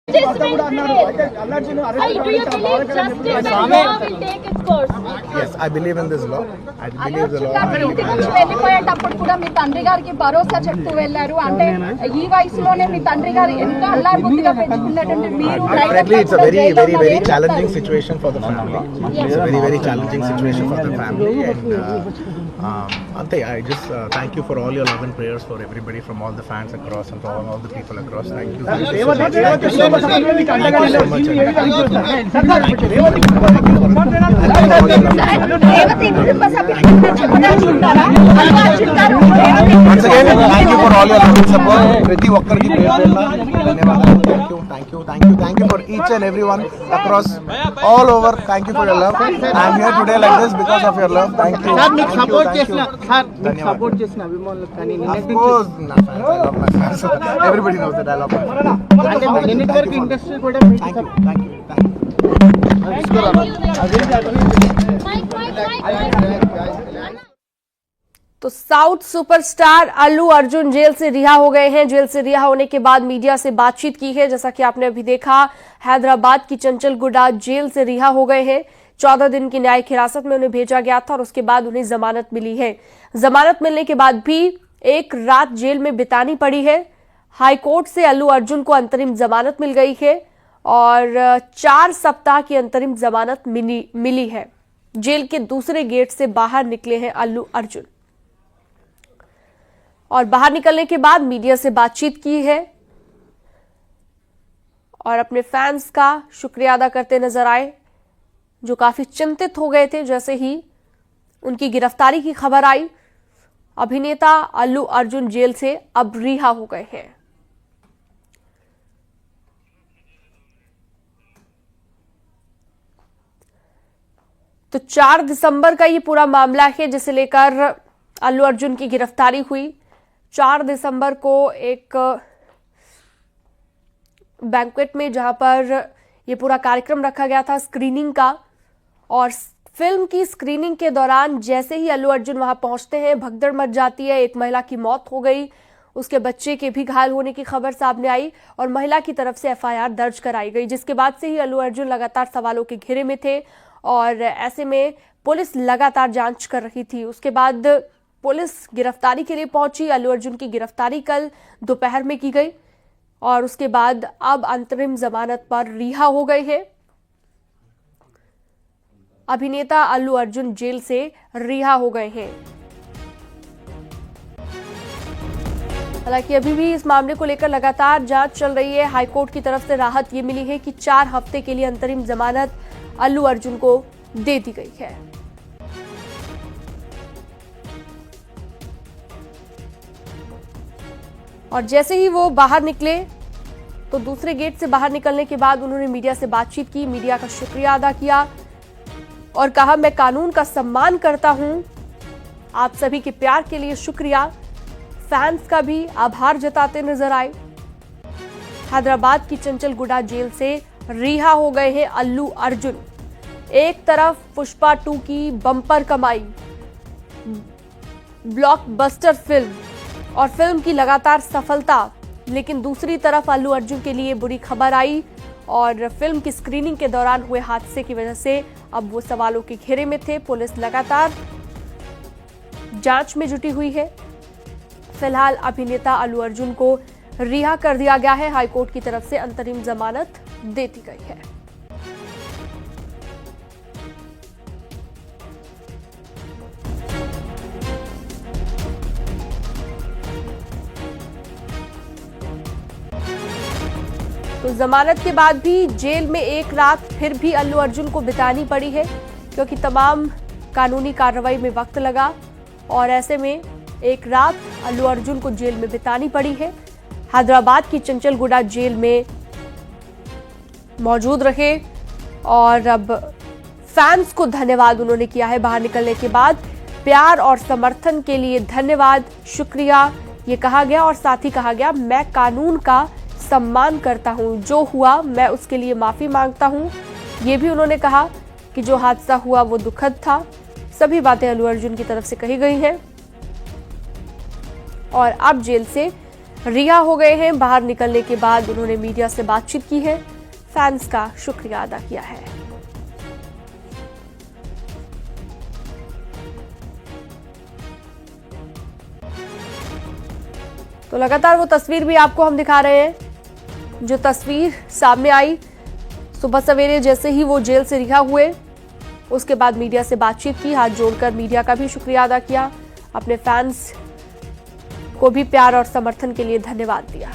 Justice will prevail. Do you believe justice and law will take its course? Yes, I believe in this law. I believe the law. ఇంటి నుంచి వెళ్ళిపోయేటప్పుడు కూడా మీ తండ్రి గారికి భరోసా చెప్తూ వెళ్ళారు. అంటే ఈ వయసులోనే మీ తండ్రి గారు ఎంతో అల్లారుముద్దుగా పెంచుకున్నటువంటి మీరు Definitely, it's a very challenging situation for the family. It's a very challenging situation for the family. And Ante, I just thank you for all your love and prayers for everybody, from all the fans across and for all the people across. Thank you. Thank you so much. Thank you so much. Once again, thank you for all your love and support. ప్రతి ఒక్కరికి ధన్యవాదాలు. Thank you for each and everyone across all over. Thank you for your love. I am here today like this because of your love. Thank you. Support చేసిన అభిమానులకు కానీ Of course, I love my fans. Everybody knows that I love my fans. నిన్నటి వరకు industry కూడా Thank you. तो south superstar Allu Arjun jail से रिहा हो गए हैं। जेल से रिहा होने के बाद मीडिया से बातचीत की है। जैसा कि आपने अभी देखा, हैदराबाद की चंचल गुडा जेल से रिहा हो गए हैं। 14 दिन की न्यायिक हिरासत में उन्हें भेजा गया था और उसके बाद उन्हें जमानत मिली है। जमानत मिलने के बाद भी एक रात जेल में बितानी पड़ी है। हाईकोर्ट से अल्लू अर्जुन को अंतरिम जमानत मिल गई है और 4 सप्ताह की अंतरिम जमानत मिली है। जेल के दूसरे गेट से बाहर निकले हैं अल्लू अर्जुन और बाहर निकलने के बाद मीडिया से बातचीत की है और अपने फैंस का शुक्रिया अदा करते नजर आए, जो काफी चिंतित हो गए थे जैसे ही उनकी गिरफ्तारी की खबर आई। अभिनेता अल्लू अर्जुन जेल से अब रिहा हो गए हैं। तो 4 दिसंबर का ये पूरा मामला है जिसे लेकर अल्लू अर्जुन की गिरफ्तारी हुई। 4 दिसंबर को एक बैंक्वेट में, जहां पर यह पूरा कार्यक्रम रखा गया था स्क्रीनिंग का, और फिल्म की स्क्रीनिंग के दौरान जैसे ही अल्लू अर्जुन वहां पहुंचते हैं, भगदड़ मच जाती है। एक महिला की मौत हो गई, उसके बच्चे के भी घायल होने की खबर सामने आई और महिला की तरफ से एफआईआर दर्ज कराई गई, जिसके बाद से ही अल्लू अर्जुन लगातार सवालों के घेरे में थे और ऐसे में पुलिस लगातार जांच कर रही थी। उसके बाद पुलिस गिरफ्तारी के लिए पहुंची। अल्लू अर्जुन की गिरफ्तारी कल दोपहर में की गई और उसके बाद अब अंतरिम जमानत पर रिहा हो गए हैं। अभिनेता अल्लू अर्जुन जेल से रिहा हो गए हैं। हालांकि अभी भी इस मामले को लेकर लगातार जांच चल रही है। हाईकोर्ट की तरफ से राहत ये मिली है कि 4 हफ्ते के लिए अंतरिम जमानत अल्लू अर्जुन को दे दी गई है। और जैसे ही वो बाहर निकले तो दूसरे गेट से बाहर निकलने के बाद उन्होंने मीडिया से बातचीत की, मीडिया का शुक्रिया अदा किया और कहा, मैं कानून का सम्मान करता हूं, आप सभी के प्यार के लिए शुक्रिया। फैंस का भी आभार जताते नजर आए। हैदराबाद की चंचल गुडा जेल से रिहा हो गए हैं अल्लू अर्जुन। एक तरफ पुष्पा 2 की बम्पर कमाई, ब्लॉकबस्टर फिल्म और फिल्म की लगातार सफलता, लेकिन दूसरी तरफ अल्लू अर्जुन के लिए बुरी खबर आई और फिल्म की स्क्रीनिंग के दौरान हुए हादसे की वजह से अब वो सवालों के घेरे में थे। पुलिस लगातार जांच में जुटी हुई है। फिलहाल अभिनेता अल्लू अर्जुन को रिहा कर दिया गया है। हाईकोर्ट की तरफ से अंतरिम जमानत दे दी गई है। तो जमानत के बाद भी जेल में एक रात फिर भी अल्लू अर्जुन को बितानी पड़ी है, क्योंकि तमाम कानूनी कार्रवाई में वक्त लगा और ऐसे में एक रात अल्लू अर्जुन को जेल में बितानी पड़ी है। हैदराबाद की चंचल गुडा जेल में मौजूद रहे और अब फैंस को धन्यवाद उन्होंने किया है बाहर निकलने के बाद। प्यार और समर्थन के लिए धन्यवाद, शुक्रिया ये कहा गया और साथ ही कहा गया, मैं कानून का सम्मान करता हूं, जो हुआ मैं उसके लिए माफी मांगता हूं। ये भी उन्होंने कहा कि जो हादसा हुआ वो दुखद था। सभी बातें अल्लू अर्जुन की तरफ से कही गई हैं और अब जेल से रिहा हो गए हैं। बाहर निकलने के बाद उन्होंने मीडिया से बातचीत की है, फैंस का शुक्रिया अदा किया है। तो लगातार वो तस्वीर भी आपको हम दिखा रहे हैं, जो तस्वीर सामने आई सुबह सवेरे जैसे ही वो जेल से रिहा हुए, उसके बाद मीडिया से बातचीत की, हाथ जोड़कर मीडिया का भी शुक्रिया अदा किया, अपने फैंस को भी प्यार और समर्थन के लिए धन्यवाद दिया।